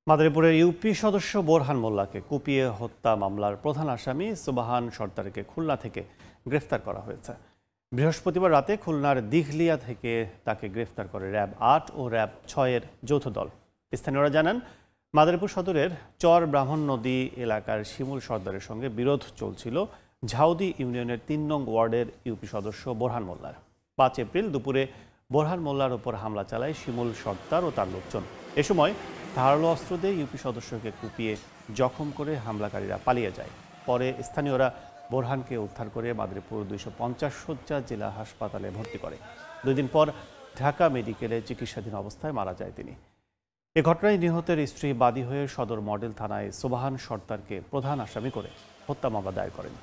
মাদারীপুরের ইউপি সদস্য বোরহান মোল্লাকে কুপিয়ে হত্যা মামলার প্রধান আসামি সুবহান সর্দারকে খুলনা থেকে গ্রেফতার করা হয়েছে। বৃহস্পতিবার রাতে খুলনার দিঘলিয়া থেকে তাকে গ্রেফতার করে র্যাব ৮ ও র্যাব ৬-এর যৌথ দল। স্থানীয়রা জানান, মাদারীপুর সদরের চর ব্রাহ্মণ নদী এলাকার শিমুল সর্দারের সঙ্গে বিরোধ চলছিল ঝাউদি ইউনিয়নের ৩ নং ওয়ার্ডের ইউপি সদস্য বোরহান মোল্লার। ৫ এপ্রিল দুপুরে বোরহান মোল্লার ওপর হামলা চালায় শিমুল সর্দার ও তার লোকজন। এ সময় ধারালো অস্ত্র দিয়ে ইউপি সদস্যকে কুপিয়ে জখম করে হামলাকারীরা পালিয়ে যায়। পরে স্থানীয়রা বোরহানকে উদ্ধার করে মাদারীপুর ২৫০ শয্যা জেলা হাসপাতালে ভর্তি করে। ২ দিন পর ঢাকা মেডিকেলে চিকিৎসাধীন অবস্থায় মারা যায় তিনি। এ ঘটনায় নিহতের স্ত্রী বাদী হয়ে সদর মডেল থানায় সুবহান সর্দারকে প্রধান আসামি করে হত্যা মামলা দায়ের করেন।